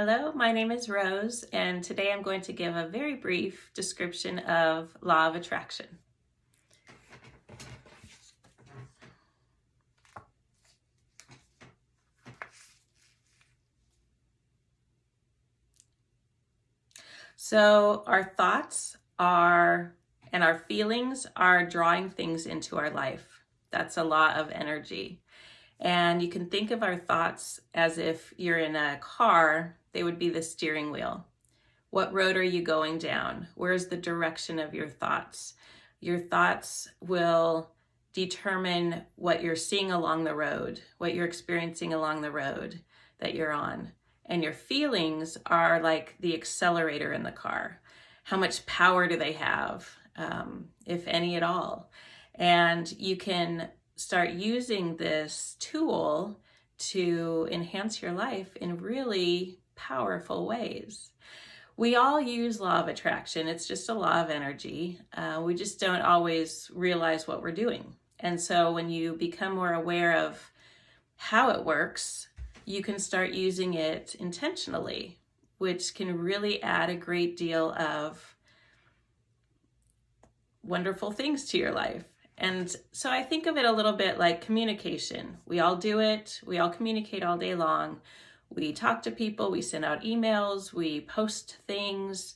Hello, my name is Rose, and today I'm going to give a very brief description of law of attraction. So our thoughts are and our feelings are drawing things into our life. That's a law of energy. And you can think of our thoughts as if you're in a car, they would be the steering wheel. What road are you going down? Where's the direction of your thoughts? Your thoughts will determine what you're seeing along the road, what you're experiencing along the road that you're on. And your feelings are like the accelerator in the car. How much power do they have, if any at all? And you can start using this tool to enhance your life in really powerful ways. We all use law of attraction. It's just a law of energy. We just don't always realize what we're doing. And so when you become more aware of how it works, you can start using it intentionally, which can really add a great deal of wonderful things to your life. And so I think of it a little bit like communication. We all do it. We all communicate all day long. We talk to people, we send out emails, we post things,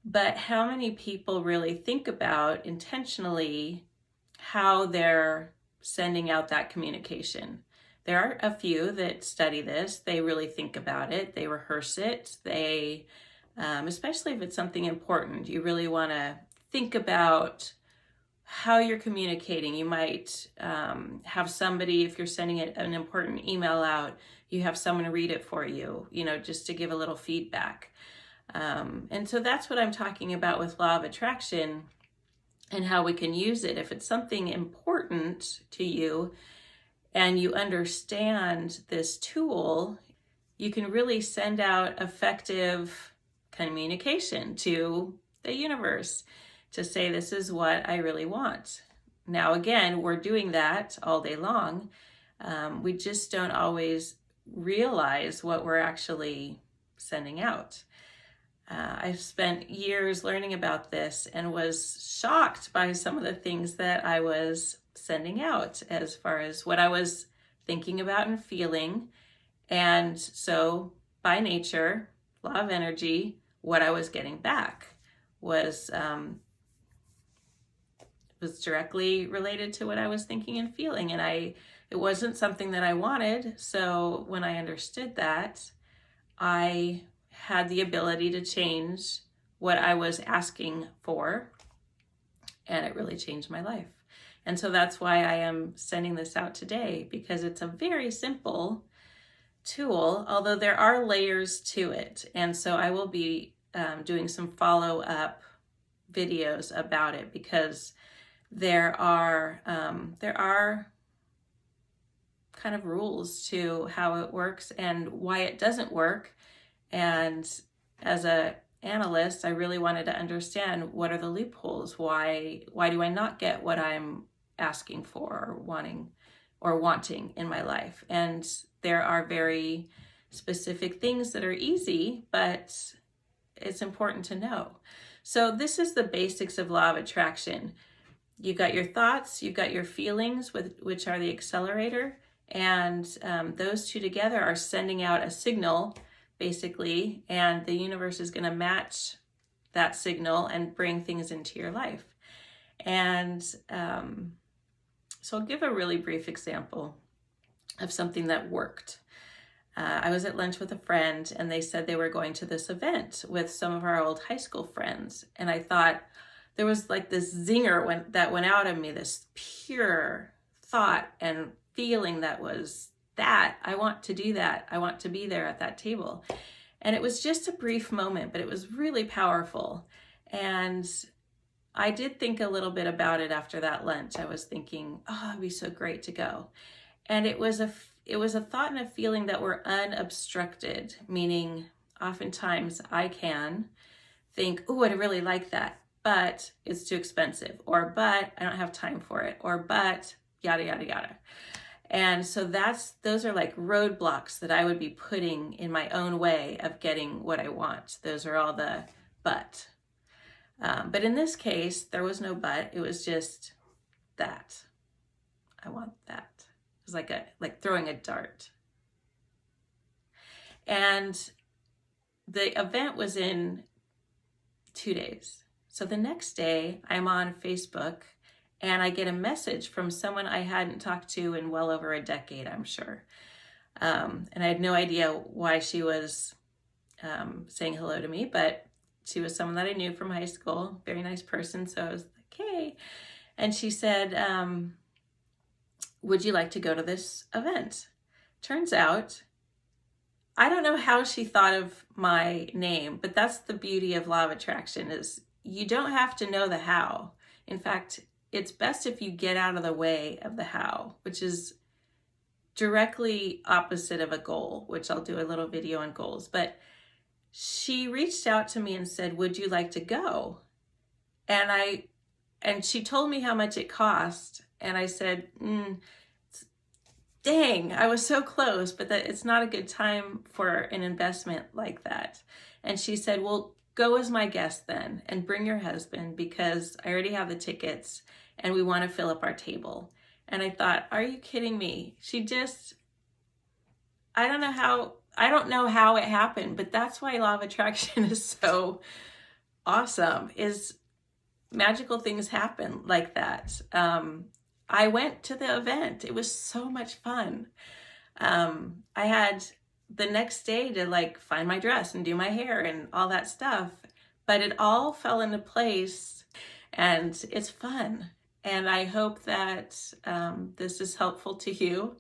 but how many people really think about intentionally how they're sending out that communication? There are a few that study this. They really think about it. They rehearse it. They, especially if it's something important, you really want to think about how you're communicating. You might have somebody, if you're sending an important email out, you have someone read it for you, just to give a little feedback. And so that's what I'm talking about with law of attraction and how we can use it. If it's something important to you and you understand this tool, you can really send out effective communication to the universe to say, this is what I really want. Now, again, we're doing that all day long. We just don't always realize what we're actually sending out. I've spent years learning about this and was shocked by some of the things that I was sending out as far as what I was thinking about and feeling. And so by nature, law of energy, what I was getting back was directly related to what I was thinking and feeling. And it wasn't something that I wanted. So when I understood that, I had the ability to change what I was asking for, and it really changed my life. And so that's why I am sending this out today, because it's a very simple tool, although there are layers to it. And so I will be doing some follow-up videos about it, because there are kind of rules to how it works and why it doesn't work. And as a analyst, I really wanted to understand, what are the loopholes? Why do I not get what I'm asking for or wanting in my life? And there are very specific things that are easy, but it's important to know. So this is the basics of law of attraction. You've got your thoughts, you've got your feelings, which are the accelerator, and those two together are sending out a signal, basically, and the universe is going to match that signal and bring things into your life. And so I'll give a really brief example of something that worked. I was at lunch with a friend, and they said they were going to this event with some of our old high school friends, and I thought, there was like this zinger that went out of me, this pure thought and feeling that was that. I want to do that. I want to be there at that table. And it was just a brief moment, but it was really powerful. And I did think a little bit about it after that lunch. I was thinking, oh, it'd be so great to go. And it was a thought and a feeling that were unobstructed, meaning oftentimes I can think, oh, I'd really like that, but it's too expensive, or but I don't have time for it, or but yada, yada, yada. And so those are like roadblocks that I would be putting in my own way of getting what I want. Those are all the but. But in this case, there was no but. It was just that. I want that. It was like throwing a dart. And the event was in 2 days. So the next day, I'm on Facebook and I get a message from someone I hadn't talked to in well over a decade, I'm sure. And I had no idea why she was saying hello to me, but she was someone that I knew from high school, very nice person. So I was like, hey. And she said, would you like to go to this event? Turns out, I don't know how she thought of my name, but that's the beauty of Law of Attraction is you don't have to know the how. In fact, it's best if you get out of the way of the how, which is directly opposite of a goal, which I'll do a little video on goals. But she reached out to me and said, would you like to go? And she told me how much it cost. And I said, dang, I was so close, but that it's not a good time for an investment like that. And she said, well, go as my guest then and bring your husband because I already have the tickets and we want to fill up our table. And I thought, are you kidding me? I don't know how it happened, but that's why Law of Attraction is so awesome, is magical things happen like that. I went to the event. It was so much fun. I had the next day to like find my dress and do my hair and all that stuff, but it all fell into place and it's fun. And I hope that this is helpful to you.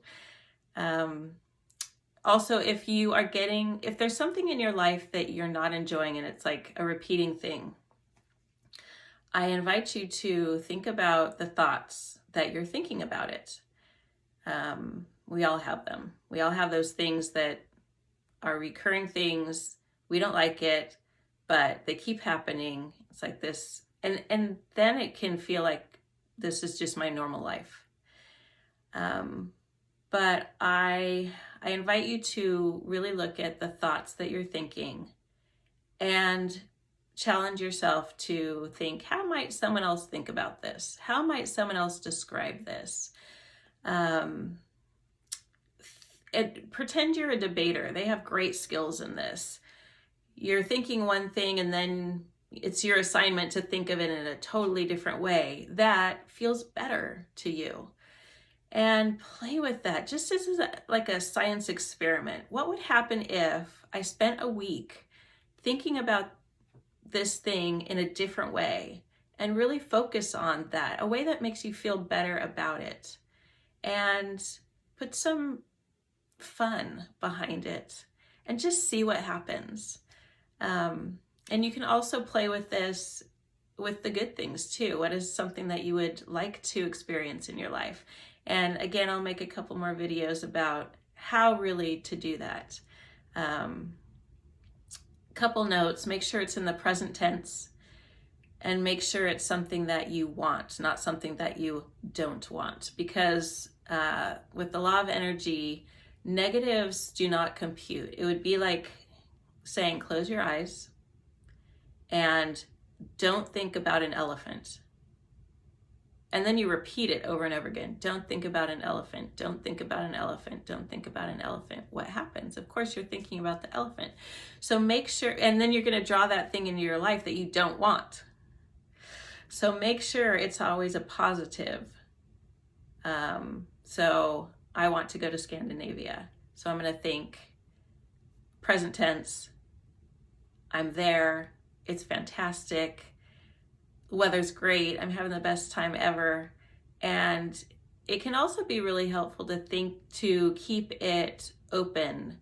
Also, if there's something in your life that you're not enjoying and it's like a repeating thing, I invite you to think about the thoughts that you're thinking about it. We all have them. We all have those things that are recurring things. We don't like it, but they keep happening. It's like this. And then it can feel like this is just my normal life. But I invite you to really look at the thoughts that you're thinking and challenge yourself to think, how might someone else think about this? How might someone else describe this? Pretend you're a debater. They have great skills in this. You're thinking one thing and then it's your assignment to think of it in a totally different way. That feels better to you. And play with that, just as like a science experiment. What would happen if I spent a week thinking about this thing in a different way and really focus on that, a way that makes you feel better about it, and put some fun behind it and just see what happens. And you can also play with this with the good things too. What is something that you would like to experience in your life? And again, I'll make a couple more videos about how really to do that. Couple notes, make sure it's in the present tense and make sure it's something that you want, not something that you don't want. Because with the law of energy, negatives do not compute. It would be like saying, close your eyes and don't think about an elephant. And then you repeat it over and over again. Don't think about an elephant. Don't think about an elephant. Don't think about an elephant. What happens? Of course, you're thinking about the elephant. So make sure, and then you're going to draw that thing into your life that you don't want. So make sure it's always a positive. So I want to go to Scandinavia. So I'm going to think present tense. I'm there. It's fantastic. The weather's great. I'm having the best time ever. And it can also be really helpful to keep it open,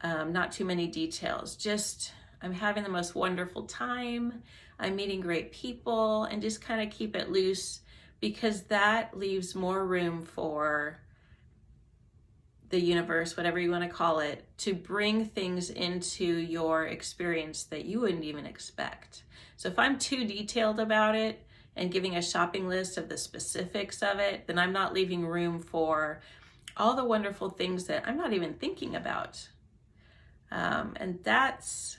not too many details. Just, I'm having the most wonderful time. I'm meeting great people, and just kind of keep it loose, because that leaves more room for the universe, whatever you want to call it, to bring things into your experience that you wouldn't even expect. So if I'm too detailed about it and giving a shopping list of the specifics of it, then I'm not leaving room for all the wonderful things that I'm not even thinking about. And that's,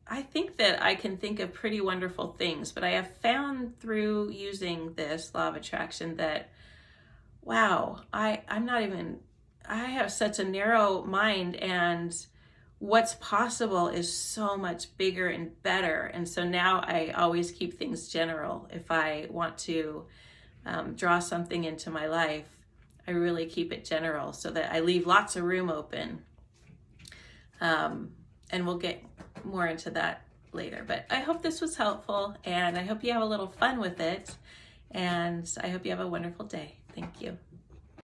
I think that I can think of pretty wonderful things, but I have found through using this law of attraction that, wow, I'm not even, I have such a narrow mind, and what's possible is so much bigger and better. And so now I always keep things general. If I want to draw something into my life, I really keep it general so that I leave lots of room open. And we'll get more into that later. But I hope this was helpful, and I hope you have a little fun with it. And I hope you have a wonderful day. Thank you.